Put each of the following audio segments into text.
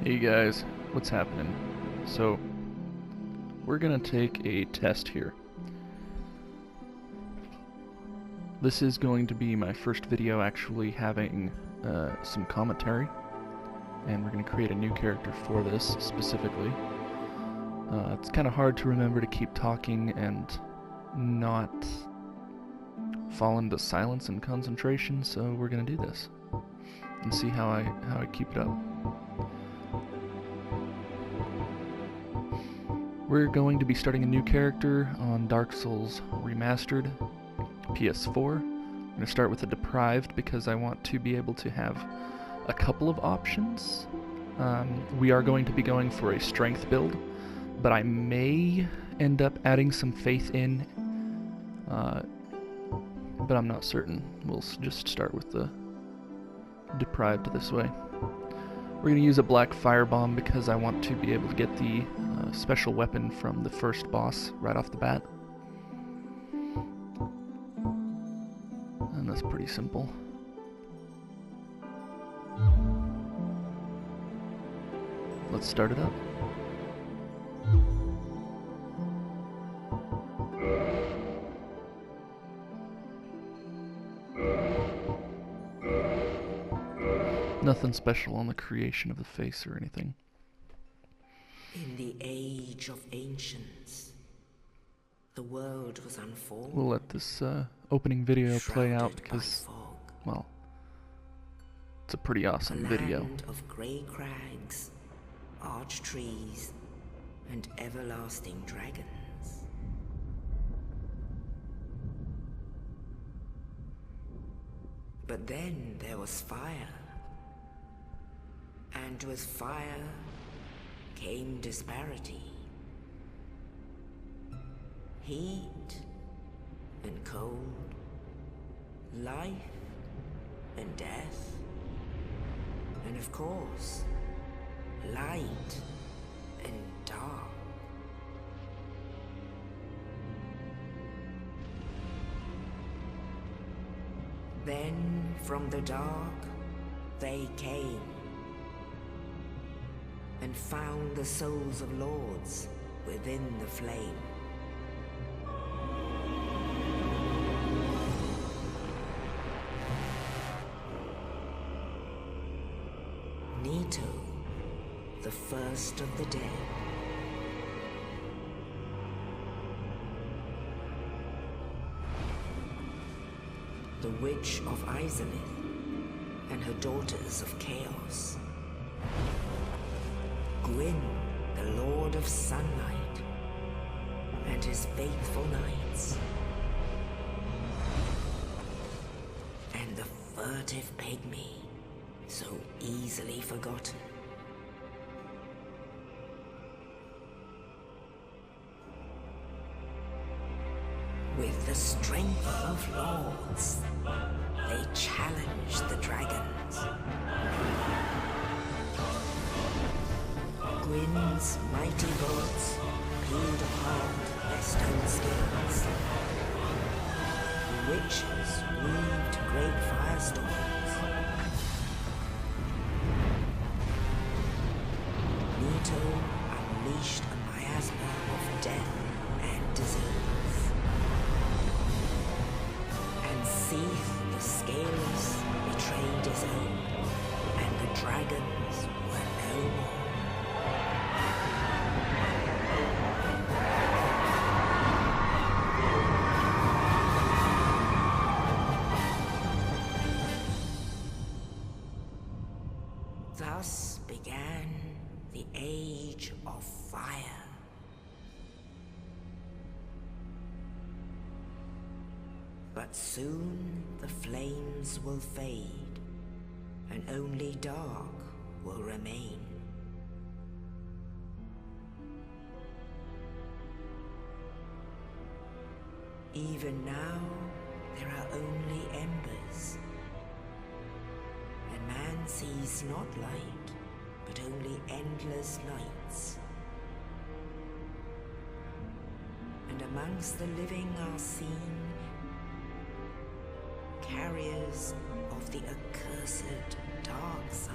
Hey guys, what's happening? So, we're gonna take a test here. This is going to be my first video actually having some commentary, and we're gonna create a new character for this specifically. It's kind of hard to remember to keep talking and not fall into silence and concentration, so we're gonna do this and see how I keep it up. We're going to be starting a new character on Dark Souls Remastered, PS4. I'm going to start with the Deprived because I want to be able to have a couple of options. We are going to be going for a strength build, but I may end up adding some faith in, but I'm not certain. We'll just start with the Deprived this way. We're going to use a black firebomb because I want to be able to get the special weapon from the first boss right off the bat. And that's pretty simple. Let's start it up. Nothing special on the creation of the face or anything. In the age of ancients, the world was unfolded. We'll let this opening video play out because, well, it's a pretty awesome video. Land of grey crags, arch trees, and everlasting dragons. But then there was fire. And with fire came disparity. Heat and cold, life and death, and of course, light and dark. Then from the dark they came and found the souls of lords within the flame. Nito, the first of the dead. The Witch of Izalith and her daughters of Chaos. Gwyn, the Lord of Sunlight, and his faithful knights. And the furtive pygmy, so easily forgotten. With the strength of lords, they challenged the dragons. Gwyn's mighty bolts peeled apart their stone skins. The witches weaved great firestorms. Nito unleashed a miasma of death and disease. And Seath the Scaleless betrayed his own, and the dragons were no more. Thus began the Age of Fire. But soon the flames will fade, and only dark will remain. Even now, there are only embers. And man sees not light, but only endless nights. And amongst the living are seen carriers of the accursed dark side.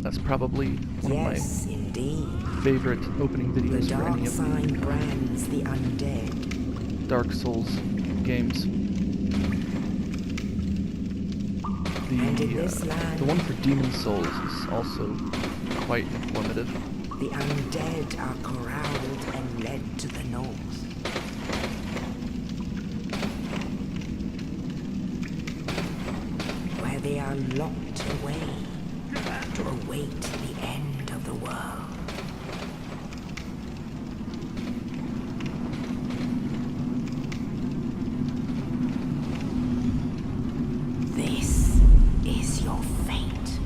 That's probably one Yes, of indeed. my favorite opening The videos for dark any of sign the brands the undead. Dark Souls games. And in this The land, one for Demon Souls is also quite informative. the undead are corralled and led to the north. Where they are locked away to await the end of the world. This is your fate.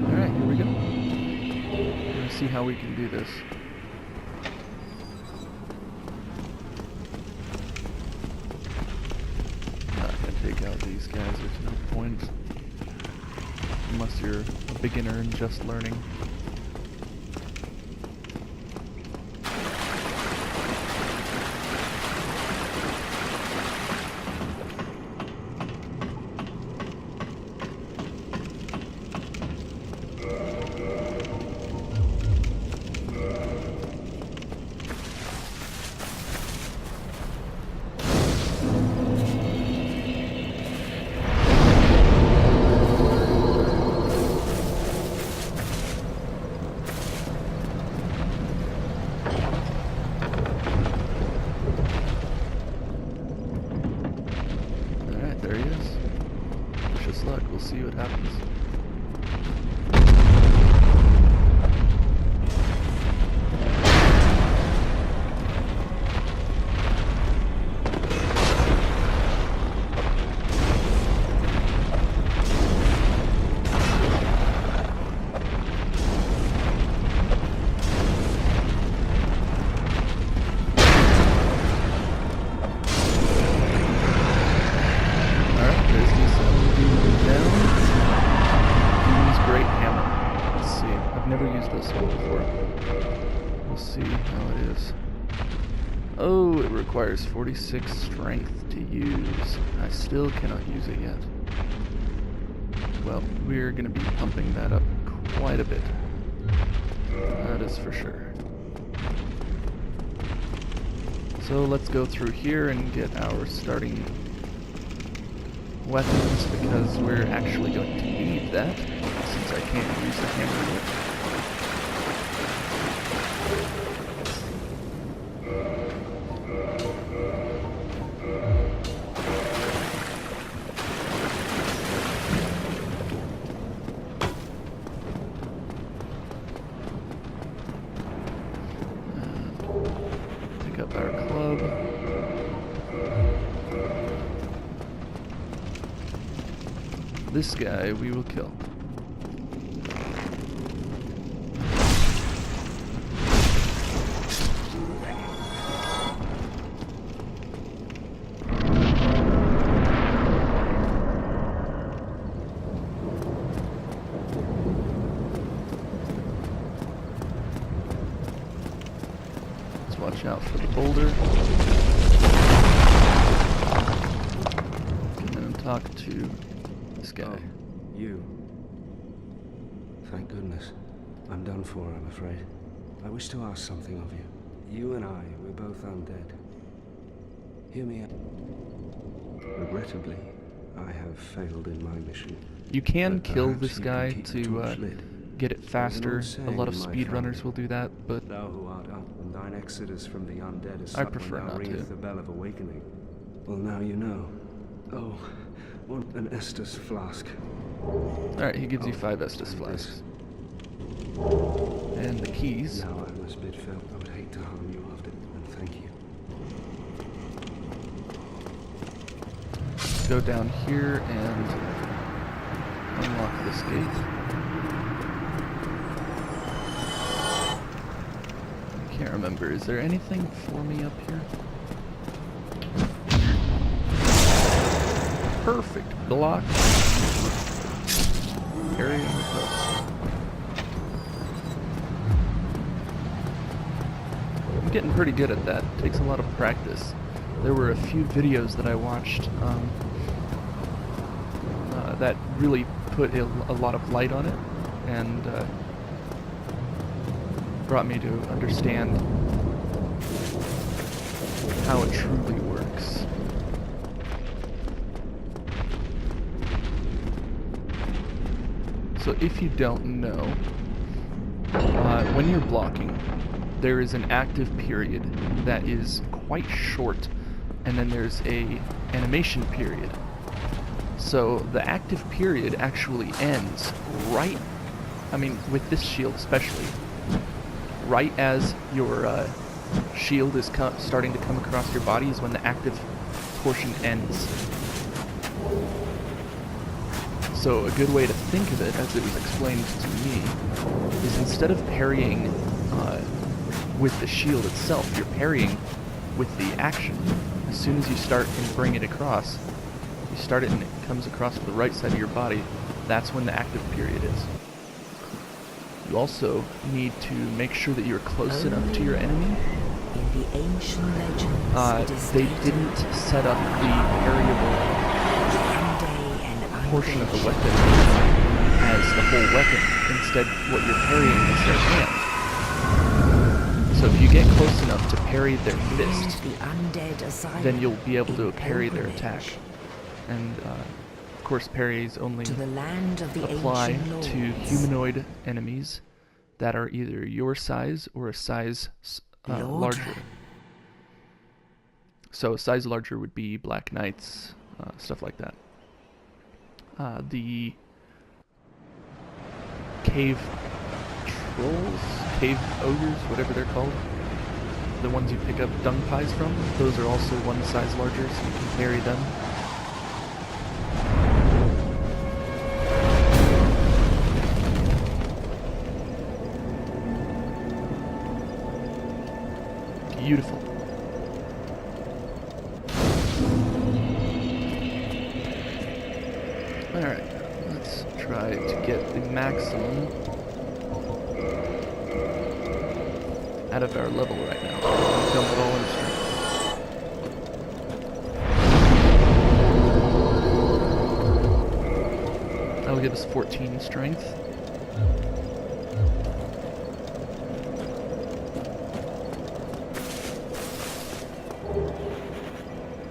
Alright, here we go. We're gonna see how we can do this. Not gonna take out these guys, there's no point. Unless you're a beginner and just learning. There he is. Wish us luck, we'll see what happens. Never used this one before. We'll see how it is. Oh, it requires 46 strength to use. I still cannot use it yet. Well, we're going to be pumping that up quite a bit. That is for sure. So let's go through here and get our starting weapons, because we're actually going to need that, since I can't use the hammer yet. Pick up our club. This guy we will kill. Let's watch out for the boulder. And talk to this guy. Oh, you. Thank goodness. I'm done for, I'm afraid. I wish to ask something of you. You and I, we're both undead. Hear me out. Regrettably, I have failed in my mission. You can But kill perhaps this you guy can keep the to torch lit. get it faster. old saying A lot of in my speedrunners family. will do that, but Thou who art up, and thine exodus from the undead is I such prefer when thou not to. ringest the bell of awakening. Well, now you know. Oh, want an Estus flask. Alright, he gives you 5 Estus flasks. And the keys. Now I must bid farewell. I would hate to harm you after, and thank you. Go down here and unlock this gate. I can't remember. Is there anything for me up here? Perfect block. Area approach. I'm getting pretty good at that. It takes a lot of practice. There were a few videos that I watched that really put a lot of light on it and brought me to understand how it truly works. So if you don't know, when you're blocking, there is an active period that is quite short, and then there's a animation period. So the active period actually ends right, I mean with this shield especially, right as your shield is starting to come across your body is when the active portion ends. So a good way to think of it, as it was explained to me, is instead of parrying with the shield itself, you're parrying with the action. As soon as you start and bring it across, you start it and it comes across to the right side of your body, that's when the active period is. You also need to make sure that you're close enough to your enemy. In the ancient legends, they didn't set up the parryable portion of the weapon as the whole weapon. Instead, what you're parrying is their hand. So if you get close enough to parry their fist, then you'll be able to parry their attack. And of course, parries only apply to humanoid enemies that are either your size or a size larger. So a size larger would be Black Knights, stuff like that. The cave trolls, cave ogres, whatever they're called, the ones you pick up dung pies from, those are also one size larger, so you can parry them. Beautiful. Alright, let's try to get the maximum out of our level right now. Dump it all in strength. That'll give us 14 strength.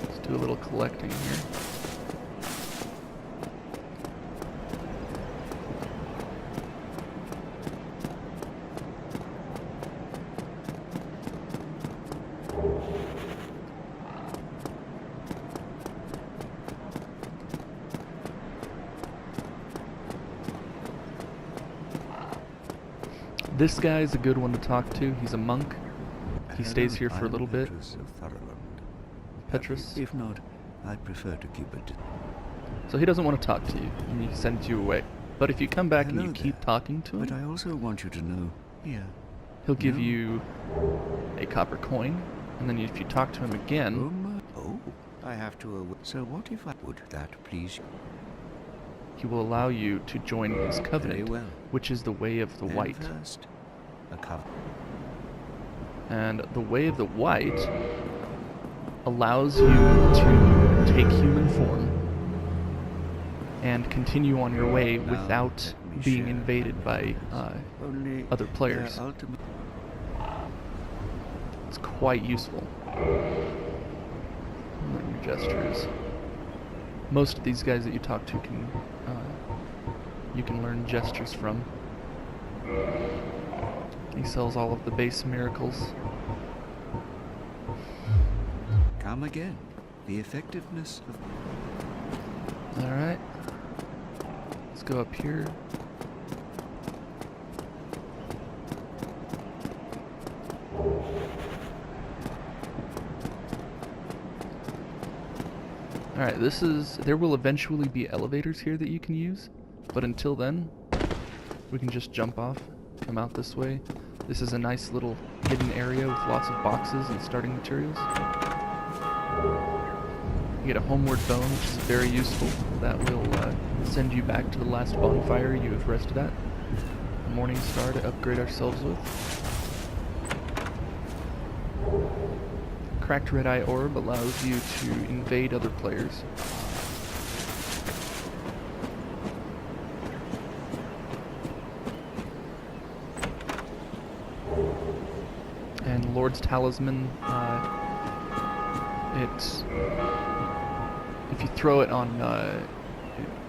Let's do a little collecting here. This guy's a good one to talk to. He's a monk. He stays here for a little bit. Petrus? If not, I prefer to keep it. So he doesn't want to talk to you, and he sends you away. But if you come back and you keep talking to him, but I also want you to know, he'll give you a copper coin, and then if you talk to him again, I have to. So what if I would that please? He will allow you to join his covenant, which is the Way of the White. First, a covenant. And the Way of the White allows you to take human form and continue on your way without being invaded by other players. It's quite useful. Learn your gestures. Most of these guys that you talk to can you can learn gestures from. He sells all of the base miracles. Come again. The effectiveness of... Alright. Let's go up here. Alright, there will eventually be elevators here that you can use, but until then, we can just jump off, come out this way. This is a nice little hidden area with lots of boxes and starting materials. You get a homeward bone, which is very useful. That will send you back to the last bonfire you have rested at. A morning star to upgrade ourselves with. Cracked red eye orb allows you to invade other players. And Lord's Talisman, if you throw it on,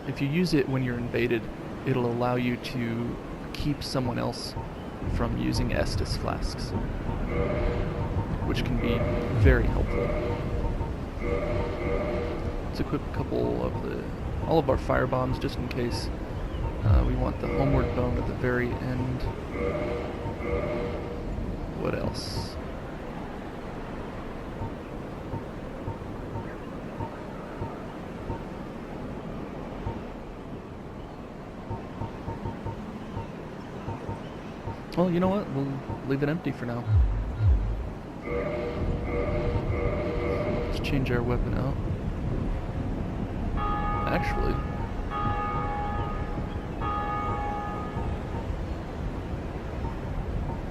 if you use it when you're invaded, it'll allow you to keep someone else from using Estus flasks, which can be very helpful. Let's equip a couple of all of our fire bombs just in case. We want the homeward bone at the very end. What else? Well, you know what? We'll leave it empty for now. Let's change our weapon out. Actually,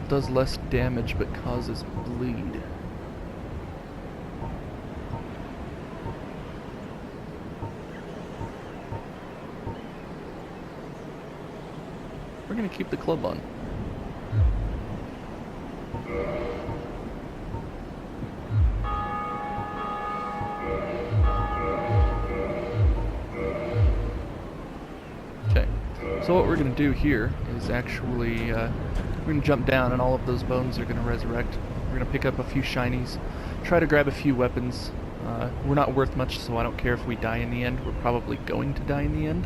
does less damage but causes bleed. We're gonna keep the club on. Okay, so what we're gonna do here is actually we're going to jump down and all of those bones are going to resurrect. We're going to pick up a few shinies, try to grab a few weapons. We're not worth much, so I don't care if we die in the end. We're probably going to die in the end.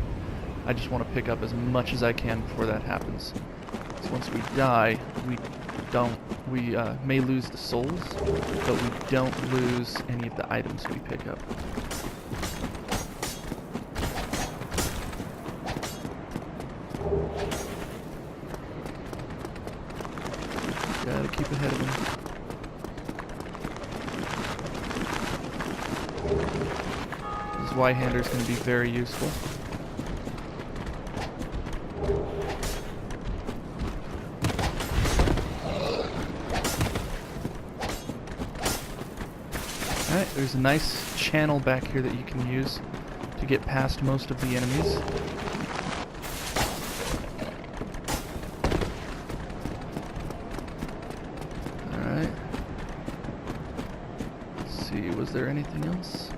I just want to pick up as much as I can before that happens. So once we die, we may lose the souls, but we don't lose any of the items we pick up. Gotta keep ahead of him. This Y-hander's gonna be very useful. Alright, there's a nice channel back here that you can use to get past most of the enemies. Was there anything else?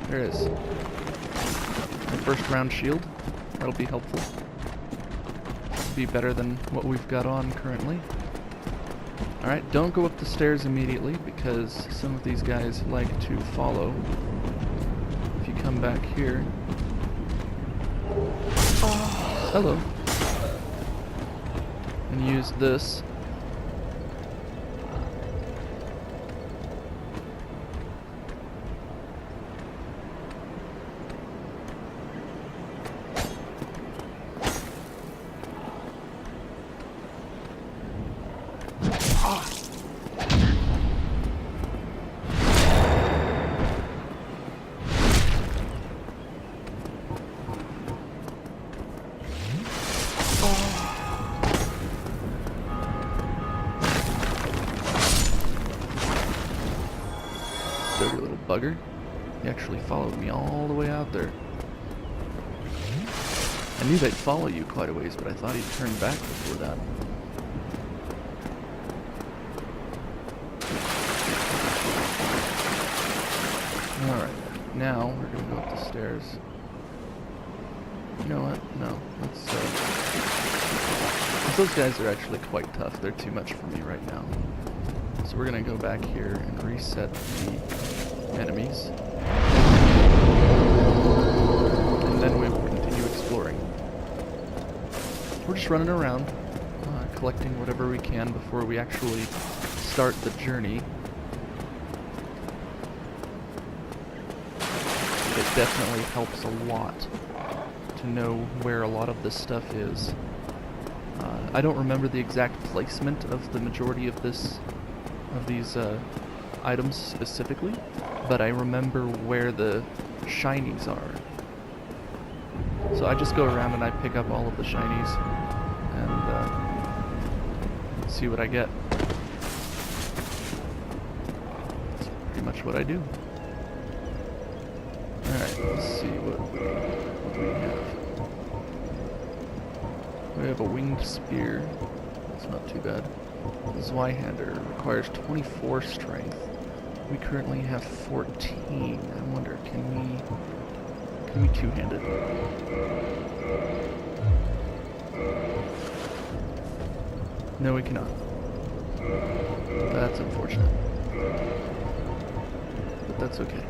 There is. My first round shield. That'll be helpful. It'll be better than what we've got on currently. Alright, don't go up the stairs immediately because some of these guys like to follow. If you come back here. Hello. And use this. Dirty little bugger. He actually followed me all the way out there. I knew they'd follow you quite a ways, but I thought he'd turn back before that. Alright, now we're gonna go up the stairs. You know what? No, let's those guys are actually quite tough. They're too much for me right now. So we're gonna go back here and reset the enemies. we're just running around, collecting whatever we can before we actually start the journey. It definitely helps a lot to know where a lot of this stuff is. I don't remember the exact placement of the majority of these items specifically, but I remember where the shinies are. So I just go around and I pick up all of the shinies and see what I get. That's pretty much what I do. Alright, let's see what we have. We have a winged spear. That's not too bad. The Zweihander requires 24 strength. We currently have 14. I wonder, can we two-handed? No, we cannot. That's unfortunate. But that's okay.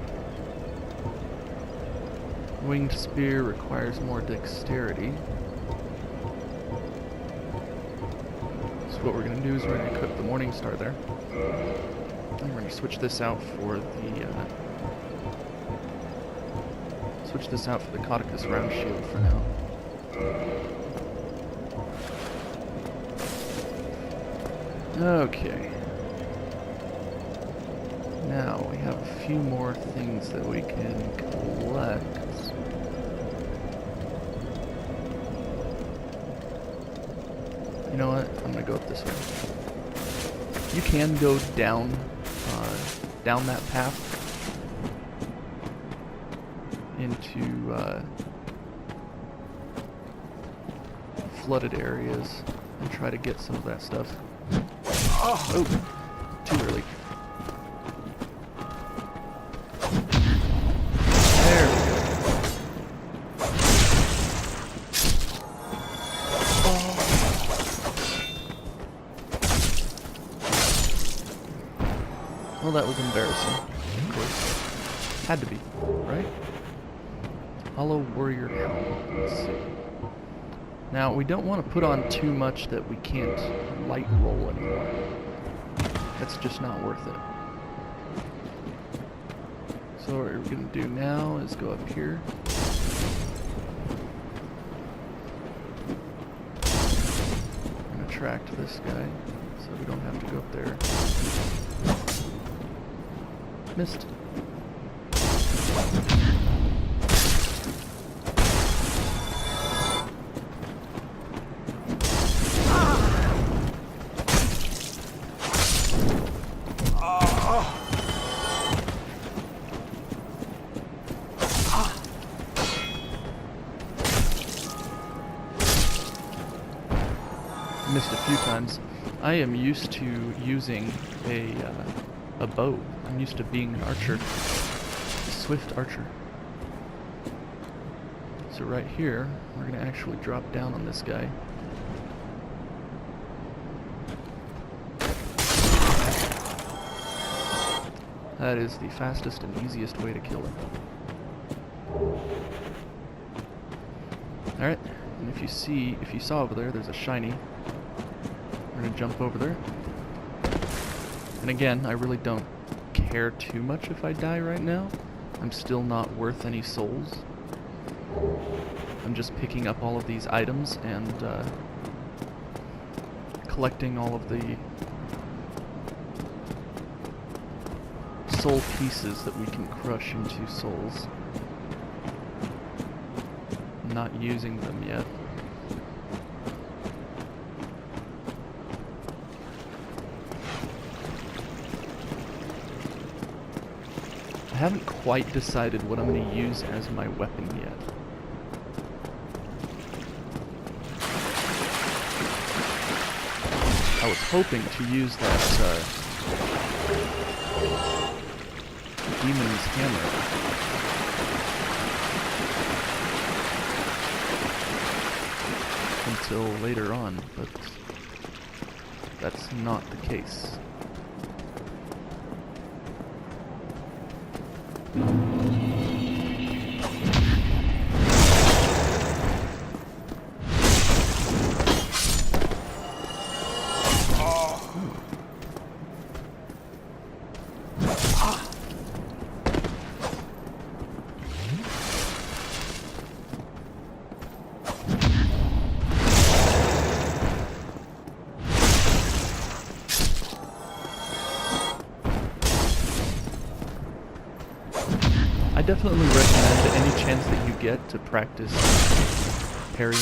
Winged spear requires more dexterity. So what we're going to do is we're going to equip the Morning Star there. And we're going to switch this out for the Caudicus round shield for now. Okay. Now we have a few more things that we can collect. You know what? I'm gonna go up this way. You can go down that path into flooded areas and try to get some of that stuff. Oh, too early. There we go. Well, that was embarrassing. Of course. Had to be, right? Hollow Warrior Helm. Let's see. Now, we don't want to put on too much that we can't light roll anymore. That's just not worth it. So what we're going to do now is go up here. I'm going to attract this guy so we don't have to go up there. Missed. Missed a few times. I am used to using a bow. I'm used to being an archer. A swift archer. So right here, we're going to actually drop down on this guy. That is the fastest and easiest way to kill him. Alright, and if you saw over there, there's a shiny. We're going to jump over there. And again, I really don't care too much if I die right now. I'm still not worth any souls. I'm just picking up all of these items and collecting all of the soul pieces that we can crush into souls. I'm not using them yet. I haven't quite decided what I'm going to use as my weapon yet. I was hoping to use that demon's hammer. Until later on, but that's not the case. definitely recommend any chance that you get to practice parrying.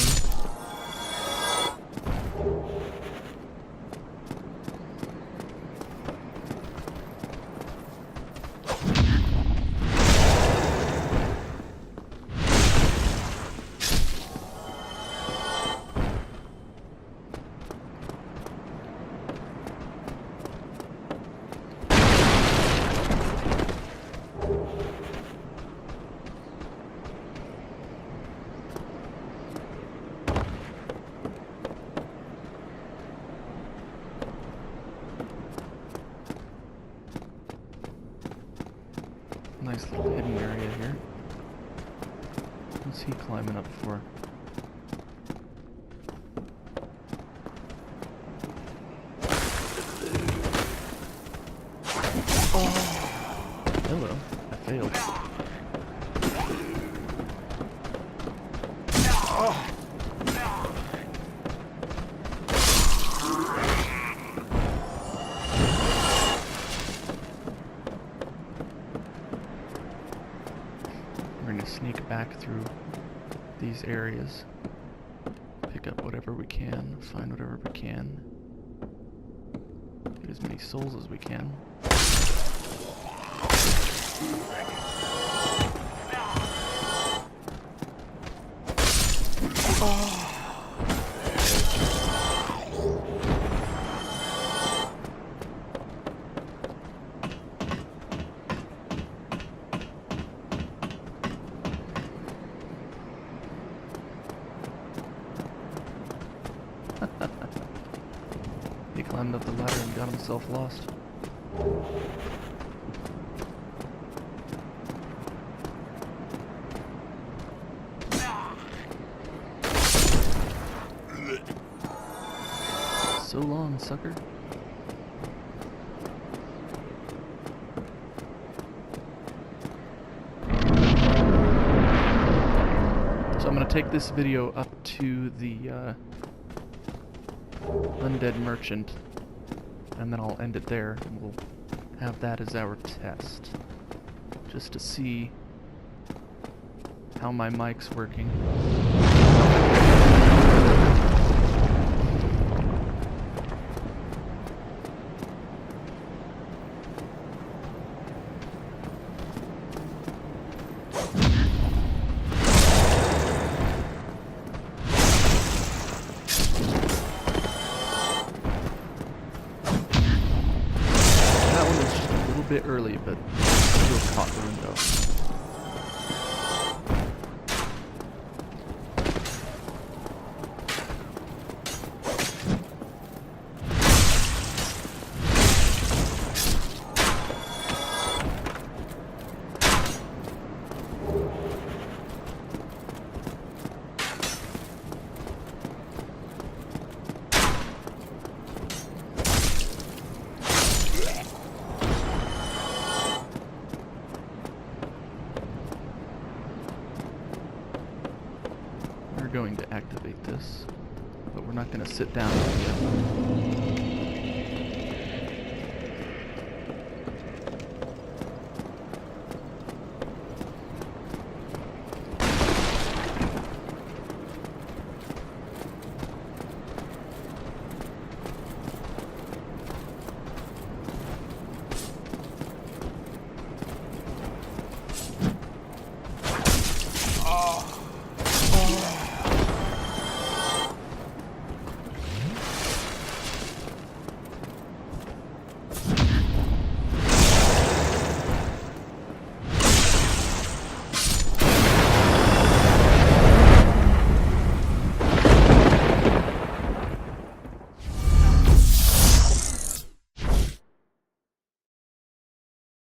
Nice little hidden area here. What's he climbing up for? Oh. Hello. I failed. We're going to sneak back through these areas, pick up whatever we can, find whatever we can, get as many souls as we can. He climbed up the ladder and got himself lost. So long, sucker. So I'm going to take this video up to the Undead Merchant, and then I'll end it there, and we'll have that as our test, just to see how my mic's working. Bit early, but still caught the window. Going to activate this, but we're not going to sit down yet.